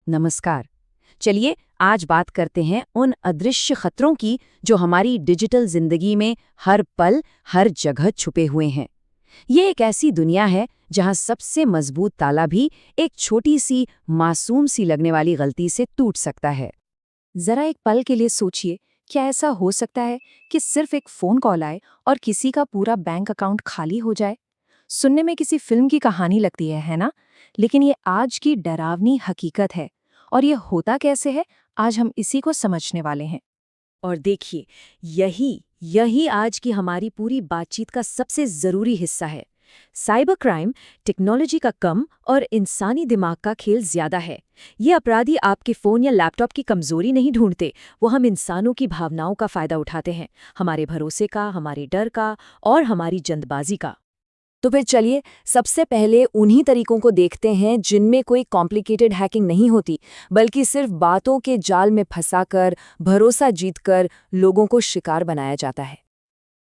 नमस्कार। चलिए आज बात करते हैं उन अदृश्य खतरों की जो हमारी डिजिटल जिंदगी में हर पल, हर जगह छुपे हुए हैं। ये एक ऐसी दुनिया है जहां सबसे मजबूत ताला भी एक छोटी सी मासूम सी लगने वाली गलती से टूट सकता है। जरा एक पल के लिए सोचिए, क्या ऐसा हो सकता है कि सिर्फ एक फोन कॉल आए और किसी का पूरा बैंक अकाउंट खाली हो जाए? सुनने में किसी फिल्म की कहानी लगती है ना? लेकिन ये आज की डरावनी हकीकत है। और ये होता कैसे है, आज हम इसी को समझने वाले हैं। और देखिए, यही यही आज की हमारी पूरी बातचीत का सबसे जरूरी हिस्सा है। साइबर क्राइम टेक्नोलॉजी का कम और इंसानी दिमाग का खेल ज्यादा है। ये अपराधी आपके फोन या लैपटॉप की कमजोरी नहीं ढूंढते, वो हम इंसानों की भावनाओं का फायदा उठाते हैं, हमारे भरोसे का, हमारे डर का और हमारी जल्दबाजी का। तो फिर चलिए सबसे पहले उन्हीं तरीकों को देखते हैं जिनमें कोई कॉम्प्लिकेटेड हैकिंग नहीं होती, बल्कि सिर्फ बातों के जाल में फंसाकर, भरोसा जीतकर लोगों को शिकार बनाया जाता है।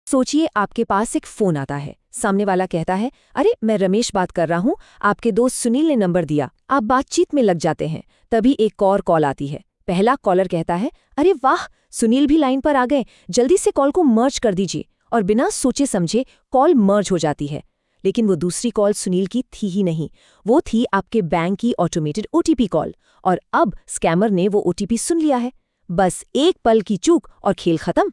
सोचिए, आपके पास एक फोन आता है, सामने वाला कहता है, अरे मैं रमेश बात कर रहा हूं, आपके दोस्त सुनील ने नंबर दिया। आप बातचीत में लग जाते हैं। तभी एक और कॉल आती है। पहला कॉलर कहता है, अरे वाह, सुनील भी लाइन पर आ गए, जल्दी से कॉल को मर्ज कर दीजिए। और बिना सोचे समझे कॉल मर्ज हो जाती है। लेकिन वो दूसरी कॉल सुनील की थी ही नहीं, वो थी आपके बैंक की ऑटोमेटेड ओटीपी कॉल। और अब स्कैमर ने वो ओटीपी सुन लिया है। बस एक पल की चूक और खेल खत्म।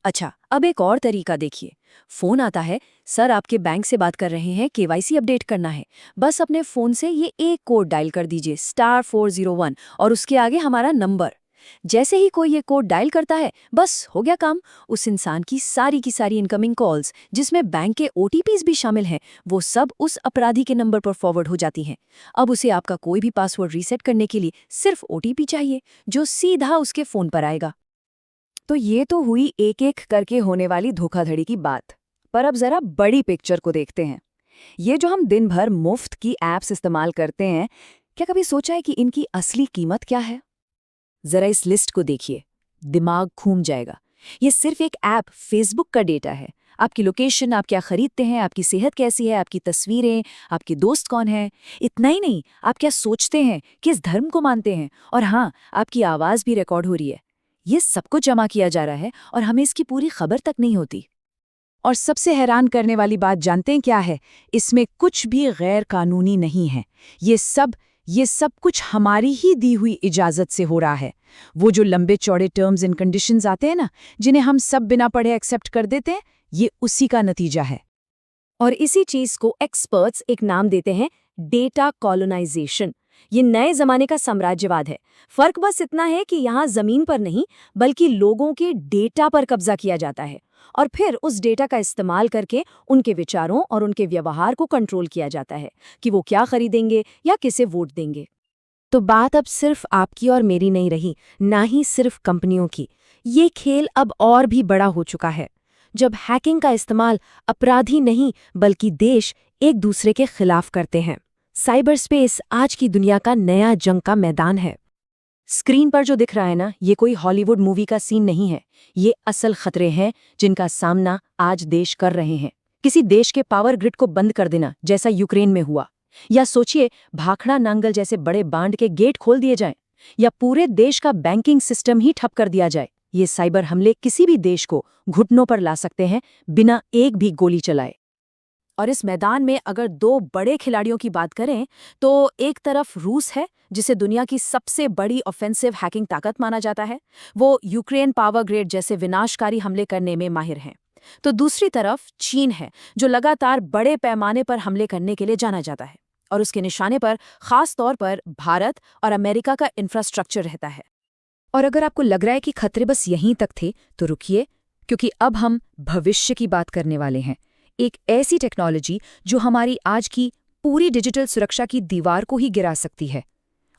अच्छा, अब एक और तरीका देखिए। फोन आता है, सर आपके बैंक से बात कर रहे हैं, केवाईसी अपडेट करना है। बस अपने फोन से ये एक कोड डायल कर दीजिए, *401, और उसके आगे हमारा नंबर। जैसे ही कोई ये कोड डायल करता है, बस हो गया काम। उस इंसान की सारी इनकमिंग कॉल्स, जिसमें बैंक के ओटीपीज भी शामिल हैं, वो सब उस अपराधी के नंबर पर फॉरवर्ड हो जाती हैं। अब उसे आपका कोई भी पासवर्ड रीसेट करने के लिए सिर्फ ओटीपी चाहिए, जो सीधा उसके फोन पर आएगा। तो ये तो हुई एक-एक करके होने वाली धोखाधड़ी की बात। पर अब जरा बड़ी पिक्चर को देखते हैं। ये जो हम दिन भर मुफ्त की ऐप्स इस्तेमाल करते हैं, क्या कभी सोचा है कि इनकी असली कीमत क्या है? जरा इस लिस्ट को देखिए, दिमाग घूम जाएगा। ये सिर्फ एक ऐप फेसबुक का डेटा है। आपकी लोकेशन, आप क्या खरीदते हैं, आपकी सेहत कैसी है, आपकी तस्वीरें, आपके दोस्त कौन हैं। इतना ही नहीं, आप क्या सोचते हैं, किस धर्म को मानते हैं, और हाँ, आपकी आवाज़ भी रिकॉर्ड हो रही है। ये सब कुछ जमा किया जा रहा है और हमें इसकी पूरी खबर तक नहीं होती। और सबसे हैरान करने वाली बात जानते हैं क्या है? इसमें कुछ भी गैर कानूनी नहीं है। ये सब कुछ हमारी ही दी हुई इजाज़त से हो रहा है। वो जो लंबे चौड़े टर्म्स एंड कंडीशंस आते हैं ना, जिन्हें हम सब बिना पढ़े एक्सेप्ट कर देते हैं, ये उसी का नतीजा है। और इसी चीज को एक्सपर्ट्स एक नाम देते हैं, डेटा कॉलोनाइजेशन। ये नए जमाने का साम्राज्यवाद है। फर्क बस इतना है कि यहाँ जमीन पर नहीं, बल्कि लोगों के डेटा पर कब्जा किया जाता है। और फिर उस डेटा का इस्तेमाल करके उनके विचारों और उनके व्यवहार को कंट्रोल किया जाता है कि वो क्या खरीदेंगे या किसे वोट देंगे। तो बात अब सिर्फ आपकी और मेरी नहीं रही, ना ही सिर्फ कंपनियों की। ये खेल अब और भी बड़ा हो चुका है। जब हैकिंग का इस्तेमाल अपराधी नहीं, बल्कि देश एक दूसरे के खिलाफ करते हैं। साइबर स्पेस आज की दुनिया का नया जंग का मैदान है। स्क्रीन पर जो दिख रहा है ना, ये कोई हॉलीवुड मूवी का सीन नहीं है। ये असल खतरे हैं जिनका सामना आज देश कर रहे हैं। किसी देश के पावर ग्रिड को बंद कर देना, जैसा यूक्रेन में हुआ। या सोचिए, भाखड़ा नांगल जैसे बड़े बांध के गेट खोल दिए जाएं, या पूरे देश का बैंकिंग सिस्टम ही ठप कर दिया जाए। ये साइबर हमले किसी भी देश को घुटनों पर ला सकते हैं, बिना एक भी गोली चलाए। और इस मैदान में अगर दो बड़े खिलाड़ियों की बात करें, तो एक तरफ रूस है, जिसे दुनिया की सबसे बड़ी ऑफेंसिव हैकिंग ताकत माना जाता है। वो यूक्रेन पावर ग्रिड जैसे विनाशकारी हमले करने में माहिर हैं। तो दूसरी तरफ चीन है, जो लगातार बड़े पैमाने पर हमले करने के लिए जाना जाता है। और उसके निशाने पर खास तौर पर भारत और अमेरिका का इंफ्रास्ट्रक्चर रहता है। और अगर आपको लग रहा है कि खतरे बस यहीं तक थे, तो रुकिए, क्योंकि अब हम भविष्य की बात करने वाले हैं। एक ऐसी टेक्नोलॉजी जो हमारी आज की पूरी डिजिटल सुरक्षा की दीवार को ही गिरा सकती है।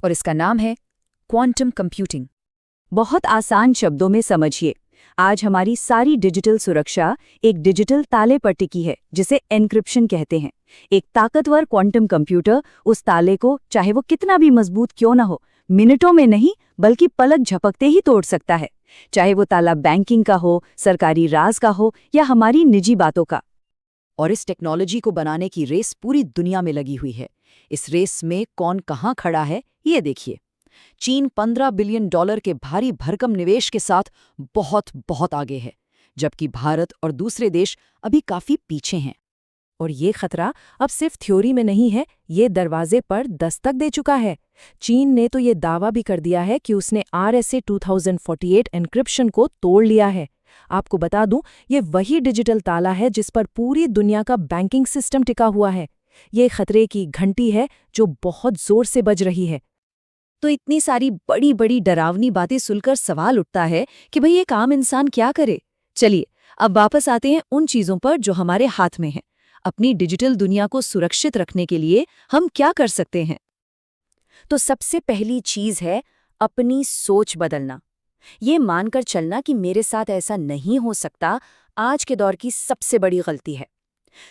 और इसका नाम है क्वांटम कंप्यूटिंग। बहुत आसान शब्दों में समझिए, आज हमारी सारी डिजिटल सुरक्षा एक डिजिटल ताले पर टिकी है, जिसे एन्क्रिप्शन कहते हैं। एक ताकतवर क्वांटम कंप्यूटर उस ताले को, चाहे वो कितना भी मजबूत क्यों ना हो, मिनटों में नहीं बल्कि पलक झपकते ही तोड़ सकता है। चाहे वो ताला बैंकिंग का हो, सरकारी राज का हो या हमारी निजी बातों का। और इस टेक्नोलॉजी को बनाने की रेस पूरी दुनिया में लगी हुई है। इस रेस में कौन कहाँ खड़ा है, ये देखिए। चीन $15 बिलियन के भारी भरकम निवेश के साथ बहुत बहुत आगे है, जबकि भारत और दूसरे देश अभी काफी पीछे हैं। और ये खतरा अब सिर्फ थ्योरी में नहीं है, ये दरवाजे पर दस्तक दे चुका है। चीन ने तो ये दावा भी कर दिया है कि उसने RSA 2048 एन्क्रिप्शन को तोड़ लिया है। आपको बता दूं, ये वही डिजिटल ताला है जिस पर पूरी दुनिया का बैंकिंग सिस्टम टिका हुआ है। ये खतरे की घंटी है जो बहुत जोर से बज रही है। तो इतनी सारी बड़ी बड़ी डरावनी बातें सुनकर सवाल उठता है कि भाई एक आम इंसान क्या करे। चलिए अब वापस आते हैं उन चीजों पर जो हमारे हाथ में हैं। अपनी डिजिटल दुनिया को सुरक्षित रखने के लिए हम क्या कर सकते हैं? तो सबसे पहली चीज है अपनी सोच बदलना। ये मानकर चलना कि मेरे साथ ऐसा नहीं हो सकता, आज के दौर की सबसे बड़ी गलती है।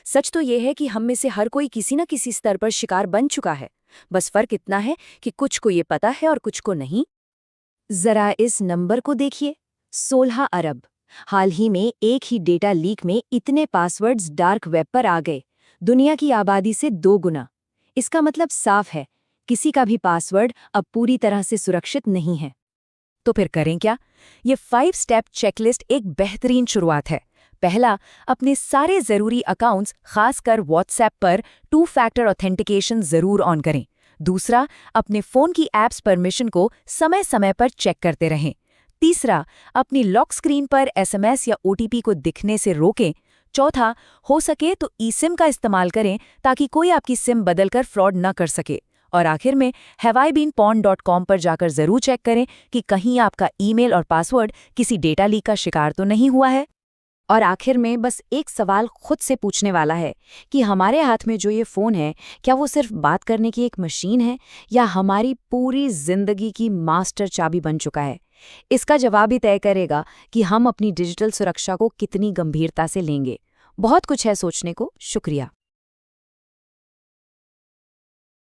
सच तो ये है कि हम में से हर कोई किसी न किसी स्तर पर शिकार बन चुका है। बस फर्क इतना है कि कुछ को ये पता है और कुछ को नहीं। जरा इस नंबर को देखिए, 16 अरब। हाल ही में एक ही डेटा लीक में इतने पासवर्ड्स डार्क वेब पर आ गए, दुनिया की आबादी से 2 गुना। इसका मतलब साफ है, किसी का भी पासवर्ड अब पूरी तरह से सुरक्षित नहीं है। तो फिर करें क्या? ये 5 स्टेप चेकलिस्ट एक बेहतरीन शुरुआत है। पहला, अपने सारे जरूरी अकाउंट्स खासकर व्हाट्सएप पर 2 फैक्टर ऑथेंटिकेशन जरूर ऑन करें। दूसरा, अपने फोन की ऐप्स परमिशन को समय समय पर चेक करते रहें। तीसरा, अपनी लॉक स्क्रीन पर SMS या OTP को दिखने से रोकें। चौथा, हो सके तो eSIM का इस्तेमाल करें ताकि कोई आपकी सिम बदलकर फ्रॉड न कर सके। और आखिर में haveibeenpawned.com पर जाकर जरूर चेक करें कि कहीं आपका ईमेल और पासवर्ड किसी डेटा लीक का शिकार तो नहीं हुआ है। और आखिर में बस एक सवाल खुद से पूछने वाला है कि हमारे हाथ में जो ये फ़ोन है, क्या वो सिर्फ बात करने की एक मशीन है या हमारी पूरी जिंदगी की मास्टर चाबी बन चुका है? इसका जवाब ही तय करेगा कि हम अपनी डिजिटल सुरक्षा को कितनी गंभीरता से लेंगे। बहुत कुछ है सोचने को। शुक्रिया।